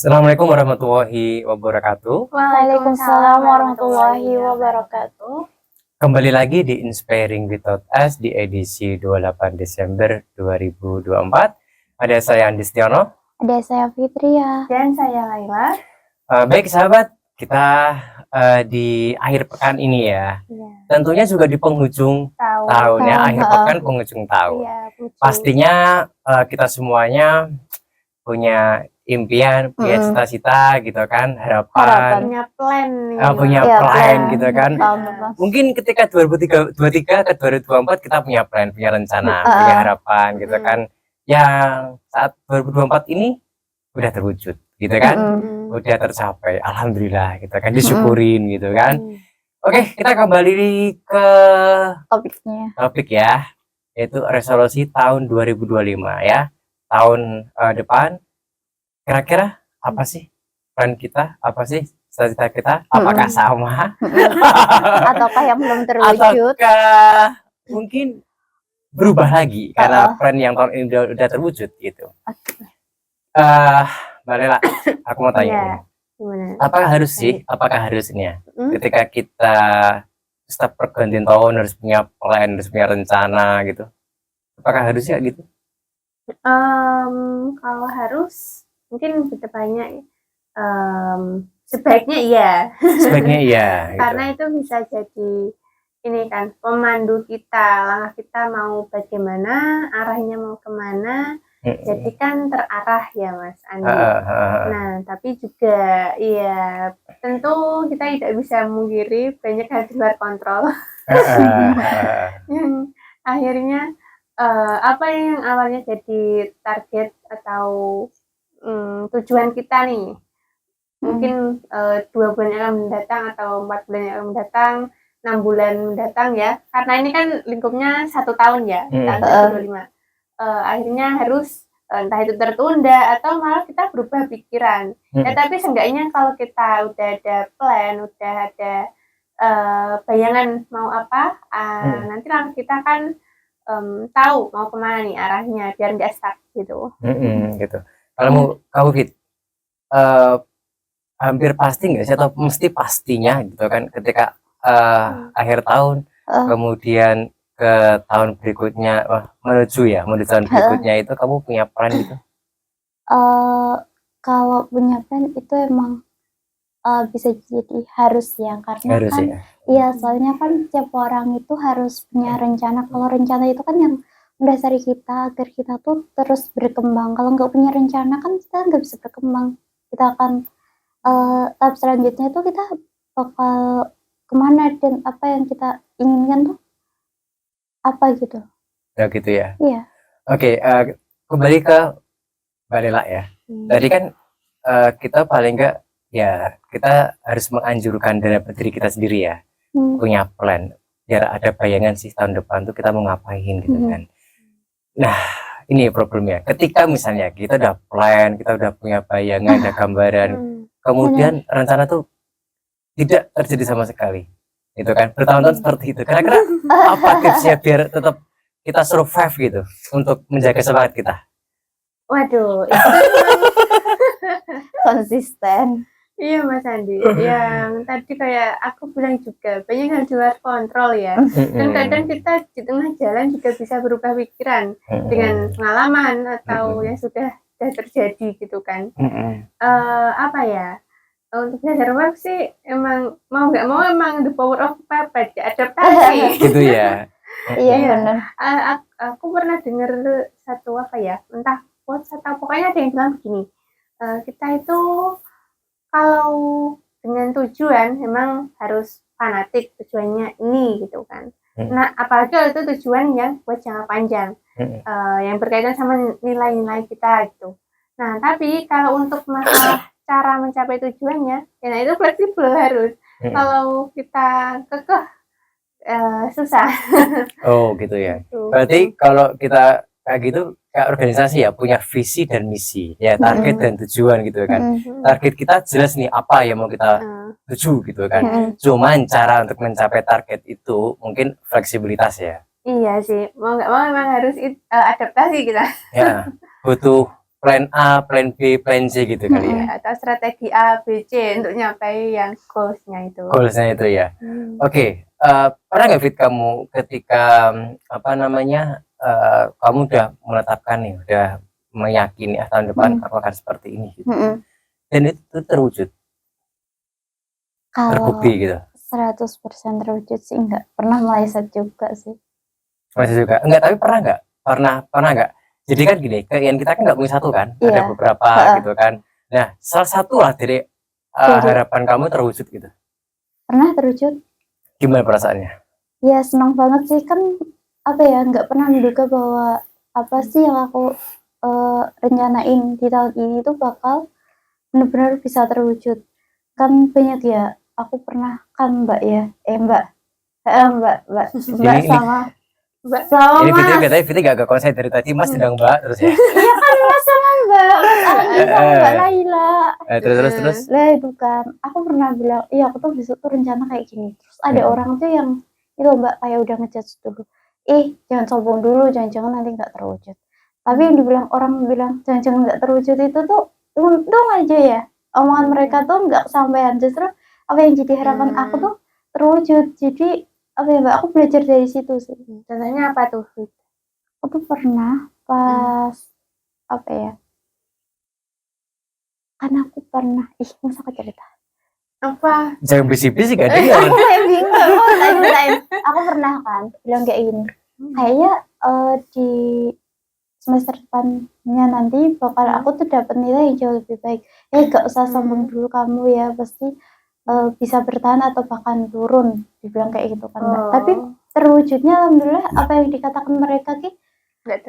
Assalamualaikum warahmatullahi wabarakatuh. Waalaikumsalam warahmatullahi wabarakatuh. Kembali lagi di Inspiring Without Us di edisi 28 Desember 2024. Ada saya Andi Setiono. Ada saya Fitria. Dan saya Laila. Baik sahabat, kita di akhir pekan ini ya. Iya. Tentunya juga di penghujung tahun ya, akhir pekan penghujung tahun. Iya, Pastinya kita semuanya punya impian, punya cita-cita gitu kan, harapan, Punya plan nih. punya Iya, plan plan. gitu kan. Betul. Mungkin ketika 2023 ke 2024 kita punya plan, punya rencana, punya harapan gitu kan. Yang saat 2024 ini udah terwujud gitu kan. Udah tercapai, alhamdulillah gitu kan, disyukurin gitu kan. Oke, kita kembali ke topik ya, yaitu resolusi tahun 2025 ya. Tahun depan kira-kira apa sih plan kita, apa sih cita-cita kita, apakah sama Ataukah yang belum terwujud, ataukah mungkin berubah lagi karena plan yang tahun ini udah terwujud gitu. Mbak Lela, aku mau tanya, Gimana? apakah harusnya ketika kita setiap pergantian tahun harus punya plan, harus punya rencana gitu, apakah harusnya gitu? Kalau harus mungkin banyak sebaiknya iya. Sebaiknya iya gitu. Karena itu bisa jadi ini kan pemandu kita, langkah kita mau bagaimana, arahnya mau kemana. Jadi kan terarah ya Mas Andi. Nah, tapi juga ya tentu kita tidak bisa memungkiri banyak hal di luar kontrol. Yang akhirnya apa yang awalnya jadi target atau tujuan kita nih, mungkin 2 bulan yang akan mendatang atau 4 bulan yang akan mendatang, 6 bulan mendatang ya, karena ini kan lingkupnya 1 tahun ya, tahun 2025. Akhirnya harus entah itu tertunda atau malah kita berubah pikiran. Ya tapi seenggaknya kalau kita udah ada plan, udah ada bayangan mau apa, nanti langkah kita kan tahu mau kemana nih arahnya biar nggak stuck gitu. Gitu. Kalau kamu Fit, hampir pasti nggak sih atau mesti pastinya gitu kan ketika akhir tahun kemudian ke tahun berikutnya menuju tahun berikutnya itu kamu punya plan gitu? kalau punya plan itu emang bisa jadi harus ya, karena Harus kan ya. iya, soalnya kan tiap orang itu harus punya rencana. Kalau rencana itu kan yang mendasari kita agar kita tuh terus berkembang. Kalau nggak punya rencana kan kita nggak bisa berkembang. Kita akan tahap selanjutnya itu kita bakal kemana dan apa yang kita inginkan tuh apa gitu. Ya gitu ya. Iya. Oke, kembali ke Mbak Lela ya. Tadi kan kita paling nggak ya kita harus menganjurkan dari diri kita sendiri ya, punya plan biar ada bayangan sih tahun depan tuh kita mau ngapain gitu kan. Nah ini problemnya, ketika misalnya kita udah plan, kita udah punya bayangan, ada gambaran, kemudian rencana tuh tidak terjadi sama sekali gitu kan, bertahun-tahun seperti itu. Kira-kira apa tipsnya biar tetap kita survive gitu untuk menjaga semangat kita? Waduh, itu Konsisten. iya Mas Andi, yang tadi kayak aku bilang juga banyak hal di luar kontrol ya. Dan kadang kita di tengah jalan juga bisa berubah pikiran dengan pengalaman atau yang sudah terjadi gitu kan. Apa ya, untuk belajar work sih emang mau nggak mau emang the power of habit, adaptasi. Gitu ya. Iya benar. Aku pernah dengar satu apa ya, entah quotes atau pokoknya ada yang bilang begini, kita itu kalau dengan tujuan memang harus fanatik, tujuannya ini gitu kan. Nah apalagi kalau itu tujuan yang buat jangka panjang, yang berkaitan sama nilai-nilai kita gitu. Nah tapi kalau untuk masalah cara mencapai tujuannya, ya nah itu fleksibel harus. Kalau kita kekeh susah. Oh gitu ya. Berarti kalau kita kayak gitu kayak organisasi ya, punya visi dan misi ya, target dan tujuan gitu kan. Target kita jelas nih apa yang mau kita tuju gitu kan. Cuman cara untuk mencapai target itu mungkin fleksibilitas ya. Iya sih, mau nggak mau memang harus adaptasi kita. Ya, butuh plan A, plan B, plan C gitu kali ya. Ya, atau strategi A, B, C untuk nyampai yang goalsnya itu. Goalsnya itu ya. Hmm. Oke, pernah nggak Fit kamu ketika kamu udah menetapkan nih, udah meyakini tahun depan aku akan seperti ini gitu. Dan itu terwujud, Kalau terbukti gitu. 100% terwujud sih enggak, pernah meleset juga sih. Masih juga enggak, tapi pernah nggak, jadi kan gini, keinginan kita kan nggak punya satu kan, ada Iya. beberapa gitu kan. Nah, salah satu lah dari harapan kamu terwujud gitu. Pernah terwujud. Gimana perasaannya? Ya senang banget sih, kan apa ya, nggak pernah menduga bahwa apa sih yang aku rencanain di tahun ini tuh bakal benar-benar bisa terwujud. Kan banyak ya, aku pernah kan Mbak ya, Mbak Ini- sama Mbak, sama Ini Fitri Mas. katanya Fitri gak konsen dari tadi, Mas sedang Mbak terus ya. Iya kan Mas sama Mbak Aldi sama Mbak Laila. Terus Lah itu kan, aku pernah bilang, iya aku tuh besok tuh rencana kayak gini. Terus ada orang tuh yang itu Mbak kayak udah ngejudge dulu. Jangan sombong dulu, jangan-jangan nanti nggak terwujud. Tapi yang dibilang orang bilang jangan-jangan nggak terwujud itu tuh untung aja ya. Omongan mereka tuh nggak kesampaian, justru apa yang jadi harapan aku tuh terwujud. Jadi apa ya Mbak, aku belajar dari situ sih. contohnya apa tuh? Fit? Aku tuh pernah pas apa ya, kan aku pernah masa aku cerita Apa? jangan bisik-bisik gak dengar. aku kayak bingung, aku pernah kan bilang kayak gini, kayaknya di semester depannya nanti bakal aku tuh dapat nilai yang jauh lebih baik. Gak usah sombong dulu kamu ya, pasti bisa bertahan atau bahkan turun, dibilang kayak gitu kan Mbak. Tapi terwujudnya alhamdulillah apa yang dikatakan mereka nggak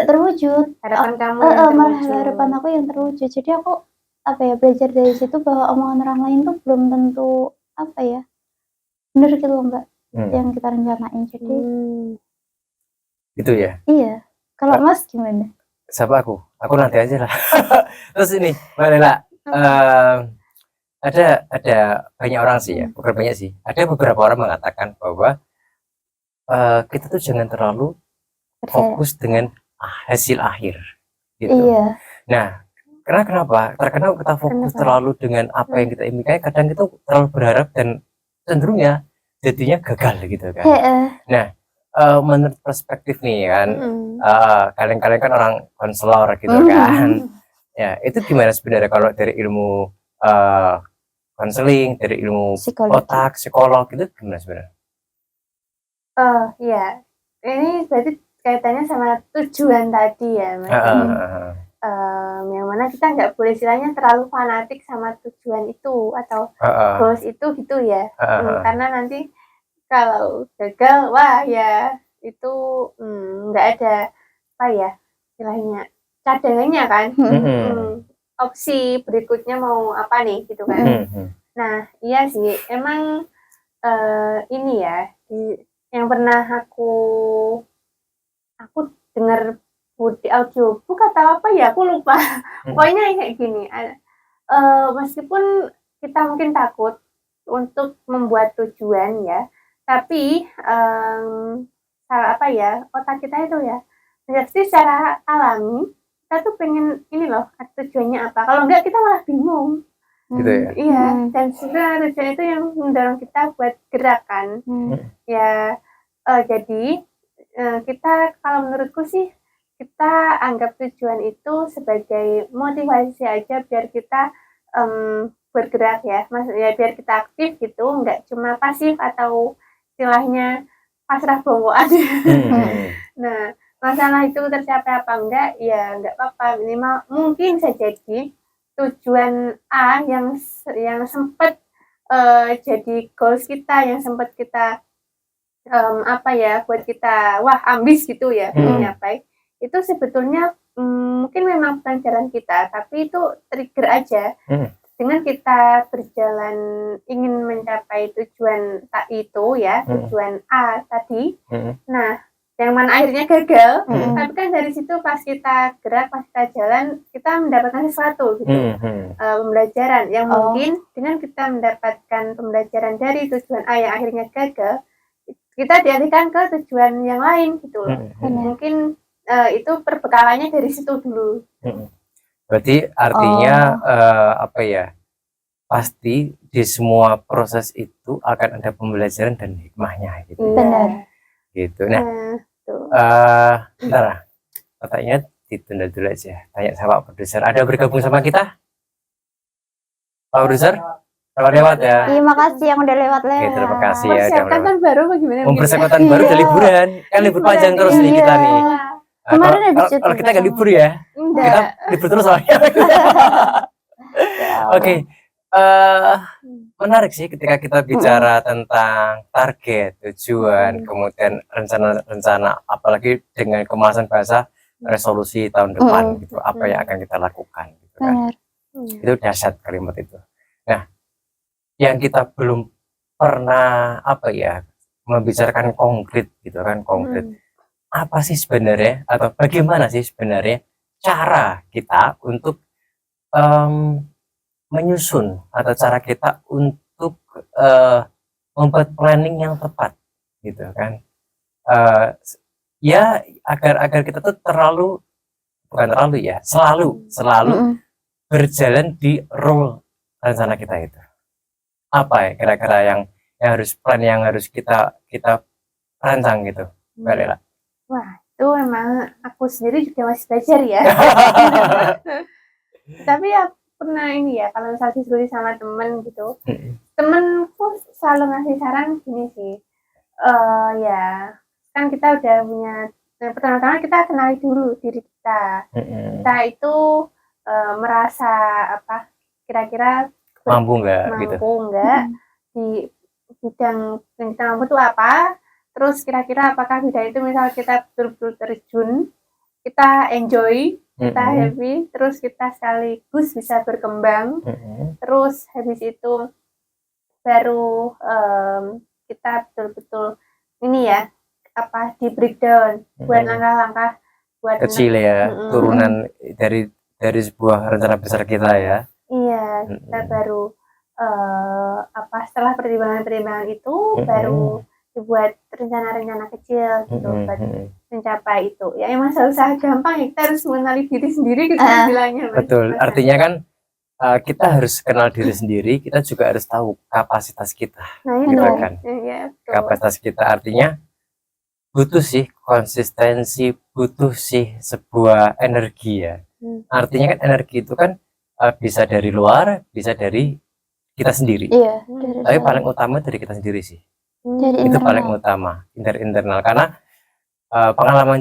terwujud. Harapan kamu yang Malah terwujud. harapan aku yang terwujud. Jadi aku apa ya, belajar dari situ bahwa omongan orang lain tuh belum tentu apa ya bener gitu loh Mbak, yang kita rencanain. Jadi Gitu ya. iya. Kalau Mas gimana? Siapa aku nanti aja lah. Terus ini Mbak Lela, ada banyak orang sih ya, bukan banyak sih, ada beberapa orang mengatakan bahwa kita tuh jangan terlalu fokus dengan hasil akhir gitu. Iya. Nah, kenapa? Terkadang kita fokus terlalu dengan apa yang kita impikan, kadang kita terlalu berharap dan cenderungnya jadinya gagal gitu kan. Nah, menurut perspektif nih kan, kalian kan orang konselor gitu kan. Ya, itu gimana sebenarnya kalau dari ilmu konseling, dari ilmu otak, psikolog itu gimana sebenarnya? Iya. Ini berarti kaitannya sama tujuan tadi ya, Mas. Yang mana kita nggak boleh istilahnya terlalu fanatik sama tujuan itu atau goals itu gitu ya. Karena nanti kalau gagal, wah ya itu nggak ada apa ya istilahnya cadangannya kan. Opsi berikutnya mau apa nih gitu kan. Nah iya sih emang ini ya yang pernah aku dengar di audiobook atau apa ya aku lupa. Pokoknya kayak gini, meskipun kita mungkin takut untuk membuat tujuan ya, tapi otak kita itu ya pasti secara alami kita tuh pengen ini loh tujuannya apa. Kalau enggak kita malah bingung gitu ya. Iya, dan sebenarnya tujuan itu yang mendorong kita buat gerakan ya. Jadi kita kalau menurutku sih kita anggap tujuan itu sebagai motivasi aja biar kita bergerak ya, maksudnya biar kita aktif gitu, nggak cuma pasif atau istilahnya pasrah bongo aja. Nah, masalah itu tercapai apa enggak ya nggak apa-apa, minimal mungkin saja jadi tujuan A yang sempat jadi goals kita, yang sempat kita buat kita ambis gitu ya mencapai itu sebetulnya mungkin memang bukan jalan kita, tapi itu trigger aja dengan kita berjalan ingin mencapai tujuan itu ya, tujuan A tadi. Nah yang mana akhirnya gagal, tapi kan dari situ pas kita gerak, pas kita jalan, kita mendapatkan sesuatu gitu, pembelajaran yang mungkin dengan kita mendapatkan pembelajaran dari tujuan A yang akhirnya gagal, kita dialihkan ke tujuan yang lain gitu loh. Mungkin itu perbekalannya dari situ dulu. Berarti artinya apa ya? Pasti di semua proses itu akan ada pembelajaran dan hikmahnya gitu. Iya. Benar. Gitu. Nah, Tuh. bentar. Pertanyaannya ditunda dulu aja. Tanya sama Pak Produser. Ada bergabung sama kita? Pak Produser? Kalau lewat ya. Iya, makasih yang udah lewat-lewat. Oke, terima kasih ya. Persiapkan tahun baru bagaimana? Mempersiapkan tahun baru Iya. udah liburan. Kan libur panjang terus nih kita nih. Nah, Kemarin habis kalau syuting kita nggak sama. libur ya, Enggak. kita libur terus soalnya. Ya Oke, menarik sih ketika kita bicara tentang target, tujuan, kemudian rencana-rencana, apalagi dengan kemasan bahasa resolusi tahun depan gitu, apa yang akan kita lakukan gitu kan. Benar. Itu dahsyat kalimat itu. Nah, yang kita belum pernah apa ya membicarakan konkret gitu kan, konkret. Apa sih sebenarnya atau bagaimana sih sebenarnya cara kita untuk menyusun atau cara kita untuk membuat planning yang tepat gitu kan, ya agar kita tuh selalu berjalan di rule rencana kita itu. Apa ya kira-kira yang harus plan yang harus kita rancang gitu, Mbak Lela? Wah, itu emang aku sendiri juga masih belajar ya. Tapi ya pernah ini ya, kalau misalnya diskusi sama temen gitu, temenku selalu ngasih saran gini sih, ya kan kita udah punya, pertama-tama kita kenali dulu diri kita, kita itu merasa apa, kira-kira mampu nggak gitu, di bidang yang kita mampu itu apa, terus kira-kira apakah bidang itu misal kita betul-betul terjun, kita enjoy, kita happy, terus kita sekaligus bisa berkembang, terus habis itu baru kita betul-betul ini ya apa di breakdown buat langkah-langkah buat kecil ya, turunan dari sebuah rencana besar kita ya. Iya, kita baru apa setelah pertimbangan-pertimbangan itu baru dibuat rencana-rencana kecil gitu buat mencapai itu. Ya emang usaha gampang ya, kita harus mengenali diri sendiri gitu bilangnya. Betul, artinya kan kita harus kenal diri sendiri, kita juga harus tahu kapasitas kita. Nah, gitu kan. Ya, kapasitas kita artinya butuh sih konsistensi, butuh sih sebuah energi ya. Artinya kan energi itu kan bisa dari luar, bisa dari kita sendiri. Iya. Tapi paling utama dari kita sendiri sih. Dari Itu internal. paling utama, internal. Karena pengalaman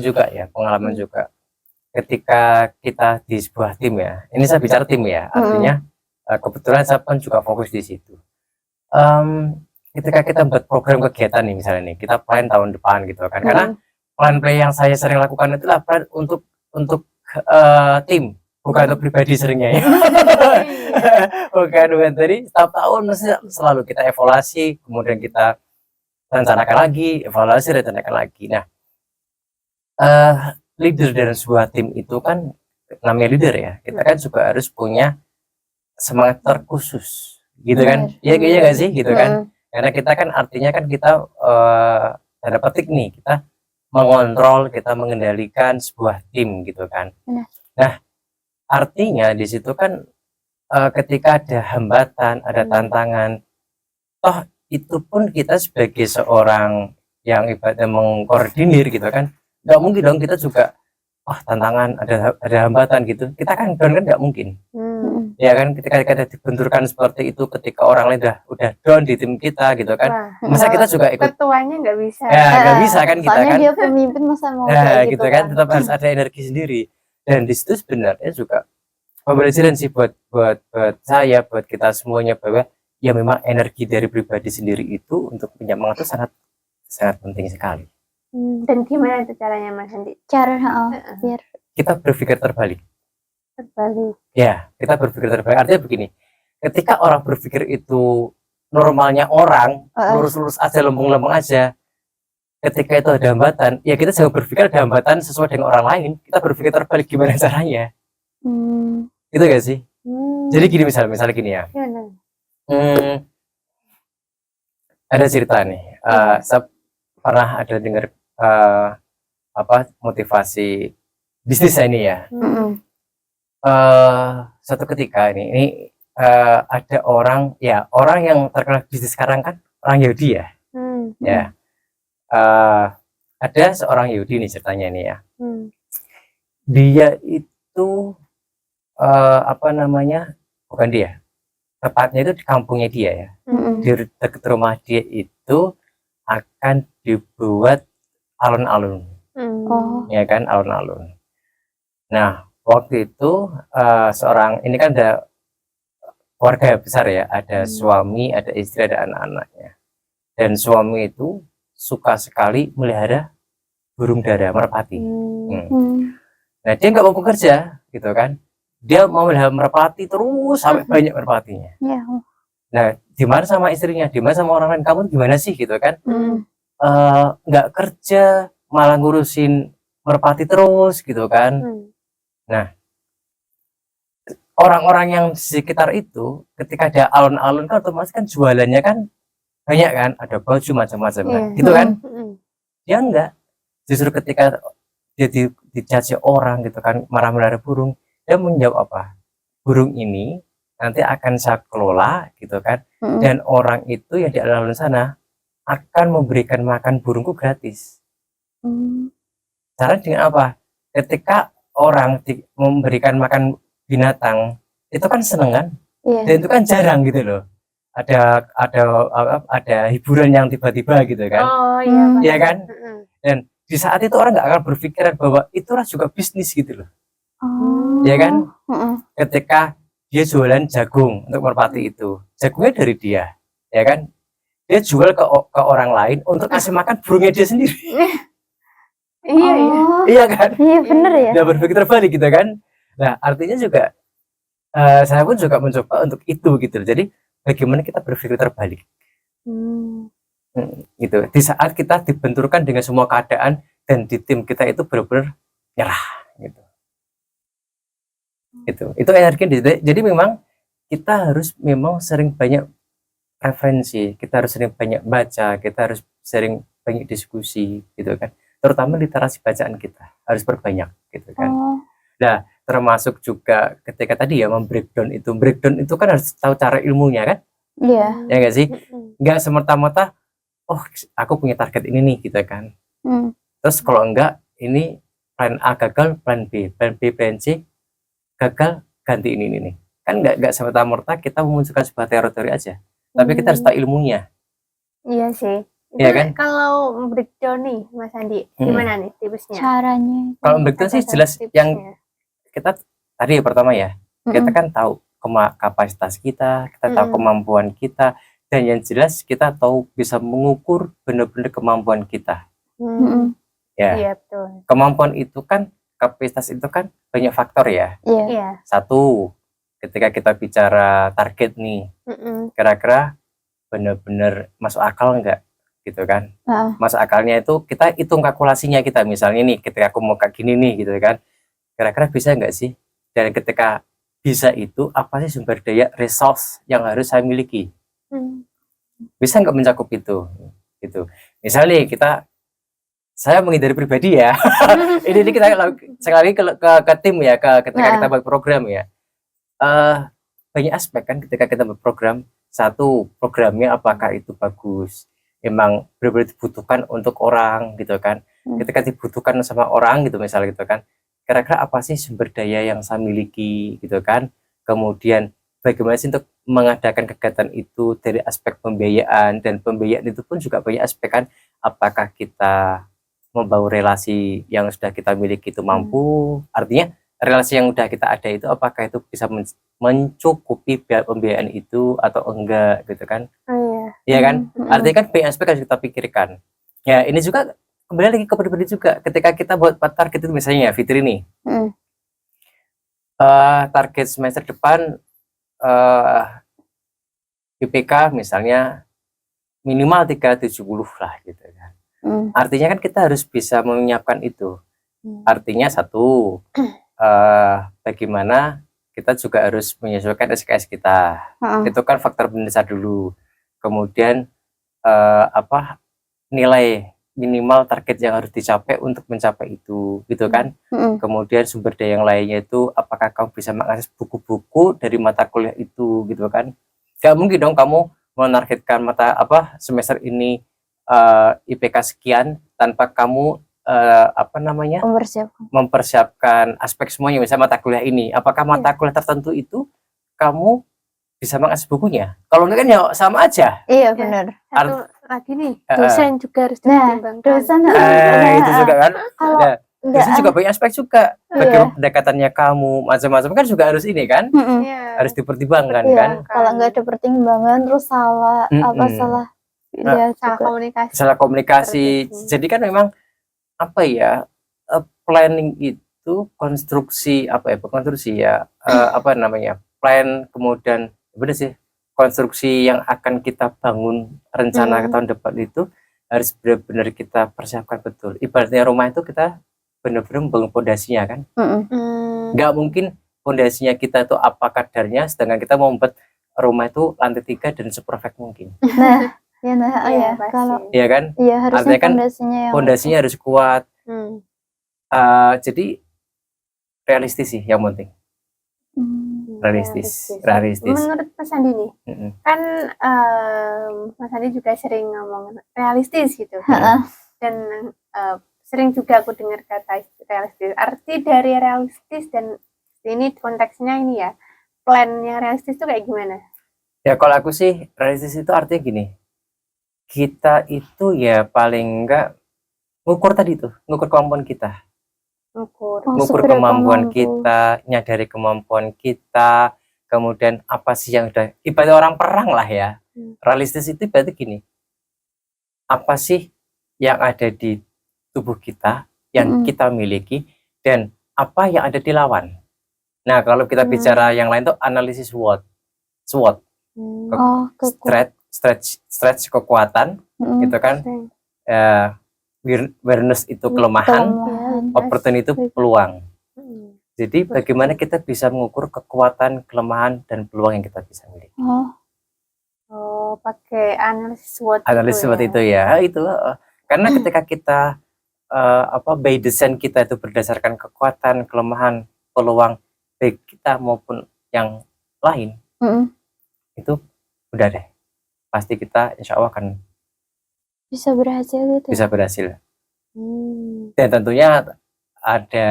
juga. Ketika kita di sebuah tim ya, ini saya bicara tim ya, artinya kebetulan saya pun juga fokus di situ. Ketika kita buat program kegiatan nih misalnya nih, kita plan tahun depan gitu kan, karena plan yang saya sering lakukan itulah plan untuk tim, bukan untuk pribadi seringnya ya. Bukan tadi setiap tahun selalu kita evaluasi, kemudian kita rencanakan lagi, evaluasi, rencanakan lagi. Nah, leader dalam sebuah tim itu kan namanya leader ya, kita kan juga harus punya semangat terkhusus gitu kan. Iya kayaknya nggak sih gitu kan, karena kita kan artinya kan kita tanda petik nih, kita mengontrol, kita mengendalikan sebuah tim gitu kan. Nah, artinya di situ kan ketika ada hambatan, ada tantangan, toh itu pun kita sebagai seorang yang ibaratnya mengkoordinir gitu kan, nggak mungkin dong kita juga tantangan, ada hambatan gitu, kita kan down kan nggak mungkin. Ya kan, ketika kita dibenturkan seperti itu, ketika orang lain udah down di tim kita gitu kan, masa kita juga ikut, ketuanya nggak bisa ya nggak bisa kan kita soalnya kan, dia pemimpin masa mau kayak gitu kan, tetap harus ada energi sendiri. Dan di situ sebenarnya juga pembelajaran sih buat saya, buat kita semuanya, bahwa ya memang energi dari pribadi sendiri itu untuk penyemangat itu sangat penting sekali. Dan gimana itu caranya Mas Andi? Cara biar kita berpikir terbalik. Ya, kita berpikir terbalik. Artinya begini, ketika orang berpikir itu normalnya orang lurus-lurus aja, lempeng-lempeng aja, ketika itu ada hambatan, ya kita jangan berpikir ada hambatan sesuai dengan orang lain, kita berpikir terbalik gimana caranya. Gitu gak sih? Jadi gini, misalnya gini ya. Ada cerita nih, saya pernah ada dengar motivasi bisnis ini ya. Suatu ketika ini ada orang yang terkenal bisnis sekarang kan orang Yahudi ya. Ya, ada seorang Yahudi nih ceritanya nih ya. Dia itu apa namanya, bukan dia, tepatnya itu di kampungnya dia ya. Di dekat rumah dia itu akan dibuat alun-alun, ya kan, alun-alun. Nah, waktu itu seorang ini kan ada keluarga besar ya, ada suami, ada istri, ada anak-anaknya. Dan suami itu suka sekali melihara burung dara, merpati. Nah, dia nggak mau bekerja gitu kan, dia mau melihara merpati terus sampai banyak merpatinya. Nah, gimana sama istrinya, gimana sama orang lain, kamu gimana sih gitu kan, nggak kerja malah ngurusin merpati terus gitu kan. Nah, orang-orang yang di sekitar itu ketika ada alun-alun kan otomatis kan jualannya kan banyak kan, ada baju macam-macam kan, gitu kan. Dia enggak, justru ketika dia dicaci orang gitu kan, marah-marah burung, dia menjawab apa, burung ini nanti akan saya kelola gitu kan, dan orang itu yang di alun-alun sana akan memberikan makan burungku gratis. Caranya dengan apa? Ketika orang memberikan makan binatang itu kan seneng kan, dan itu kan jarang gitu loh, ada hiburan yang tiba-tiba gitu kan. Iya kan. Dan di saat itu orang nggak akan berpikiran bahwa itulah juga bisnis gitu loh. Ya kan. Ketika dia jualan jagung untuk merpati itu, jagungnya dari dia, ya kan, dia jual ke orang lain untuk kasih makan burungnya dia sendiri. Iya kan. Iya bener ya. Dia berpikir terbalik gitu kan. Nah, artinya juga saya pun juga mencoba untuk itu gitu. Jadi bagaimana kita berpikir terbalik. Gitu. Di saat kita dibenturkan dengan semua keadaan dan di tim kita itu benar-benar nyerah gitu. Itu energi. Jadi memang kita harus memang sering banyak referensi, kita harus sering banyak baca, kita harus sering banyak diskusi gitu kan. Terutama literasi bacaan kita harus perbanyak gitu kan. Nah, termasuk juga ketika tadi ya breakdown itu kan harus tahu cara ilmunya kan. Iya. Ya nggak sih, nggak semerta-merta oh aku punya target ini nih gitu kan. Terus kalau enggak ini plan A gagal, plan B, plan C gagal, ganti ini nih. Kan nggak semerta-merta kita memunculkan sebuah teori aja, tapi kita harus tahu ilmunya. Iya sih. Iya kan? Kalau breakdown nih Mas Andi, gimana nih tipsnya? Caranya. Kalau breakdown sih jelas yang kita tadi pertama ya, kita kan tahu kapasitas kita tahu kemampuan kita, dan yang jelas kita tahu bisa mengukur benar-benar kemampuan kita. Ya. Iya betul. Kemampuan itu kan, kapasitas itu kan banyak faktor ya. Iya. Satu, ketika kita bicara target nih, kira-kira benar-benar masuk akal enggak gitu kan. Masuk akalnya itu kita hitung kalkulasinya kita, misalnya nih ketika aku mau kayak gini nih gitu kan, kira-kira bisa enggak sih. Dan ketika bisa itu apa sih sumber daya resource yang harus saya miliki, bisa nggak mencakup itu gitu. Misalnya saya menghindari pribadi ya. ini kita sekali ke tim ya, ketika kita buat program ya, banyak aspek kan ketika kita buat program. Satu, programnya apakah itu bagus, emang benar-benar dibutuhkan untuk orang gitu kan. Ketika dibutuhkan sama orang gitu misalnya gitu kan, kira-kira apa sih sumber daya yang saya miliki gitu kan. Kemudian bagaimana sih untuk mengadakan kegiatan itu dari aspek pembiayaan, dan pembiayaan itu pun juga banyak aspek kan, apakah kita membangun relasi yang sudah kita miliki itu mampu, artinya relasi yang sudah kita ada itu apakah itu bisa mencukupi biaya pembiayaan itu atau enggak gitu kan. Iya kan, artinya kan banyak aspek harus kita pikirkan ya. Ini juga kembali lagi ke pribadi juga, ketika kita buat target itu misalnya Fitri nih, target semester depan IPK misalnya minimal 370 lah gitu kan. Artinya kan kita harus bisa menyiapkan itu. Artinya satu, bagaimana kita juga harus menyesuaikan SKS kita. Itu kan faktor mendasar dulu. Kemudian nilai minimal target yang harus dicapai untuk mencapai itu gitu kan. Kemudian sumber daya yang lainnya itu apakah kamu bisa mengakses buku-buku dari mata kuliah itu gitu kan. Gak mungkin dong kamu menargetkan mata apa semester ini IPK sekian tanpa kamu mempersiapkan aspek semuanya, misalnya mata kuliah ini apakah mata kuliah tertentu itu kamu bisa mengakses bukunya. Kalau enggak kan ya sama aja. Iya benar. Satu lagi nih, dosen juga harus dipertimbangkan. Dosen itu juga kan. Kalau dosen juga banyak aspek juga. Bagaimana pendekatannya kamu, macam-macam kan juga harus ini kan. Harus dipertimbangkan kan. Kalau enggak ada pertimbangan terus salah salah salah komunikasi. Jadi kan memang apa ya? Planning itu konstruksi plan kemudian benar sih konstruksi yang akan kita bangun rencana ke tahun depan itu harus benar-benar kita persiapkan betul. Ibaratnya rumah itu kita benar-benar membangun fondasinya kan. Nggak mungkin fondasinya kita itu apa kadarnya sedangkan kita mau membuat rumah itu lantai 3 dan seperfect mungkin. Kalau iya kan? Iya, harusnya kan fondasinya harus kuat. Jadi realistis sih yang penting. Realistis. Menurut Mas Andi nih, kan Mas Andi juga sering ngomong realistis gitu, dan sering juga aku dengar kata realistis. Arti dari realistis dan ini konteksnya ini ya, plan yang realistis itu kayak gimana? Ya kalau aku sih realistis itu artinya gini, kita itu ya paling enggak ngukur kemampuan kita. Ngukur kemampuan kita, nyadari kemampuan kita, kemudian apa sih yang udah ibarat orang perang lah ya. Realistis itu berarti gini, apa sih yang ada di tubuh kita yang kita miliki dan apa yang ada di lawan. Nah kalau kita bicara yang lain tuh analisis SWOT, stretch kekuatan gitu kan, awareness itu kelemahan, opportunity itu peluang. Jadi bagaimana kita bisa mengukur kekuatan, kelemahan dan peluang yang kita bisa miliki. Pakai analisis SWOT. Analisis SWOT itu ya, itu karena ketika kita by design kita itu berdasarkan kekuatan, kelemahan, peluang baik kita maupun yang lain, itu udah deh, pasti kita insya Allah akan bisa berhasil gitu. Bisa berhasil. Dan tentunya ada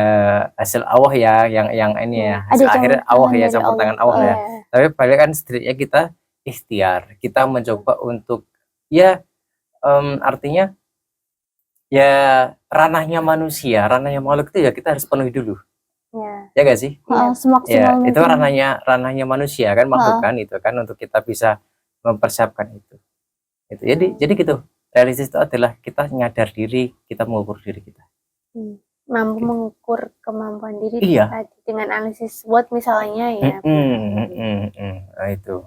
hasil Allah ya, yang ini ya, hasil akhir Allah ya, campur tangan Allah ya. Tapi paling kan setidaknya kita ikhtiar, kita mencoba untuk ya artinya ya ranahnya manusia, ranahnya makhluk itu ya kita harus penuhi dulu. Ya gak sih? Semaksimal itu ranahnya manusia kan, makhluk kan itu kan, untuk kita bisa mempersiapkan itu. Jadi gitu. Realistis itu adalah kita nyadar diri, kita mengukur diri kita. Mampu mengukur kemampuan diri dengan analisis SWOT misalnya ya. Nah, itu.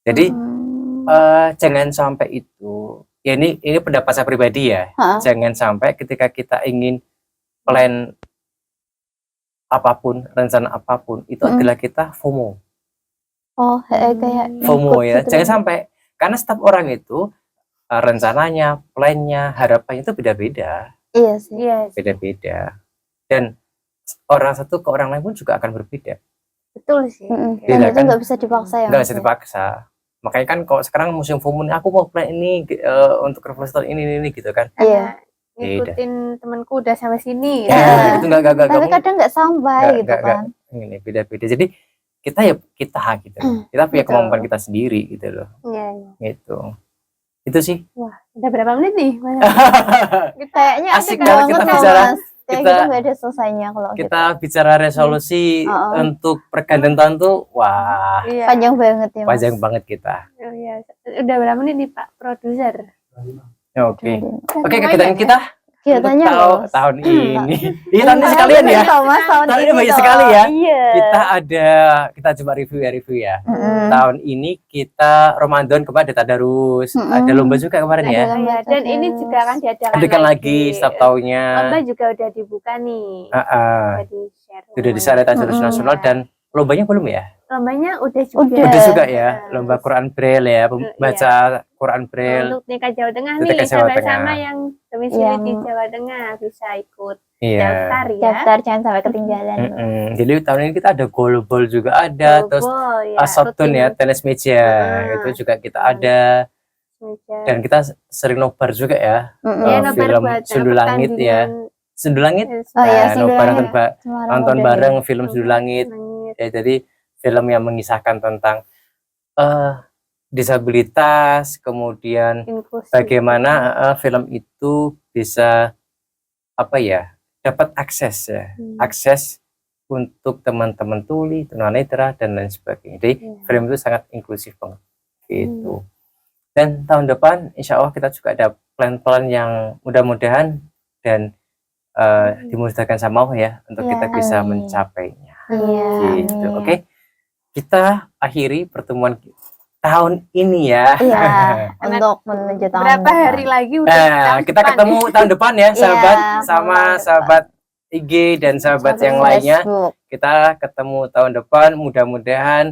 Jadi jangan sampai itu. Ya ini pendapat saya pribadi ya. Jangan sampai ketika kita ingin plan apapun, rencana apapun, itu adalah kita FOMO. Kayak FOMO ya. Jangan sampai, karena setiap orang itu rencananya, plannya, harapannya itu beda-beda. Iya sih. Beda-beda. Dan orang satu ke orang lain pun juga akan berbeda. Betul sih. Dan itu nggak bisa dipaksa ya. Nggak bisa dipaksa. Makanya kan kalau sekarang musim FOMO, aku mau plan ini untuk revolusi tahun ini gitu kan. Iya. Ngikutin temanku udah sampai sini. Ya, itu enggak. Tapi kadang nggak sampai gitu kan. Ini beda-beda. Jadi kita gitu. Kita punya kemampuan kita sendiri gitu loh. Iya. Gitu. Itu sih. Wah, udah berapa menit nih? Kayaknya asik banget kita bicara. Kita nggak ada selesainya kalau kita bicara resolusi untuk pergantian tahun tuh, wah. Panjang banget ya, Mas. Panjang banget kita. Oh iya. Udah berapa menit nih, Pak Produser? Oke, kegiatan kita Kegiatannya tahun ini. Iya, tahun ini sekalian ya. Tahun ini banyak sekali ya. Kita coba review ya. Tahun ini kita Ramadan, kemarin ada tadarus, ada lomba juga kemarin ya. Dan ini juga akan diadakan lagi setiap tahunnya. Lomba juga udah dibuka nih. Sudah di share tadarus nasional dan lombanya belum ya? Lombanya udah juga. Udah juga ya, lomba Quran Braille ya, baca Quran Braille. Untuk tingkat Jawa Tengah Tingkat nih, Jawa sama-sama Tengah. yang domisili di Yang- Jawa Tengah bisa ikut Iya. daftar ya. Daftar jangan sampai ketinggalan. Jadi tahun ini kita ada goalball juga ada, terus Global, ya, Sabtun ya, tenis meja itu juga kita ada, meja. dan kita sering nobar juga ya, Ya, nobar film buat Sundu Langit ya, Sundu Langit, Oh iya, nah, nobar Sundu nonton, Langit. nonton bareng film Sundu Langit. Ya, jadi film yang mengisahkan tentang disabilitas, kemudian Inklusi. bagaimana film itu bisa apa ya, dapat akses ya, akses untuk teman-teman tuli, tunanetra dan lain sebagainya. Jadi film itu sangat inklusif banget gitu. Dan tahun depan insya Allah kita juga ada plan-plan yang mudah-mudahan dan dimudahkan sama Allah ya untuk kita bisa amin. mencapainya. Iya. Gitu. amin. Oke, kita akhiri pertemuan tahun ini ya. Iya, untuk menuju tahun Berapa depan. hari lagi udah Nah, tahun kita depan ketemu tahun depan ya, sahabat, Iya, sama tahun depan. sahabat IG dan sahabat Sampai yang lainnya. Facebook. Kita ketemu tahun depan, mudah-mudahan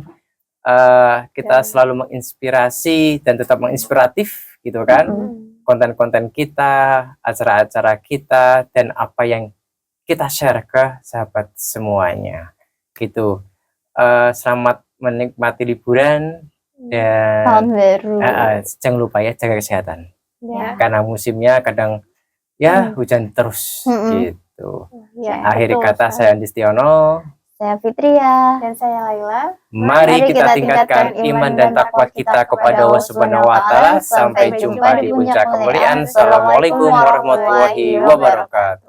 kita selalu menginspirasi dan tetap menginspiratif gitu kan. Konten-konten kita, acara-acara kita, dan apa yang kita share ke sahabat semuanya gitu. Selamat menikmati liburan dan Tahun baru. jangan lupa ya jaga kesehatan Ya. karena musimnya kadang ya hujan terus gitu. Ya, Akhir betul kata sekali. saya Andistiono, Saya Fitria. Dan saya Laila. mari kita tingkatkan iman dan takwa kita kepada Allah Subhanahu wa taala. Sampai jumpa di puncak kemuliaan. Assalamualaikum warahmatullahi wabarakatuh.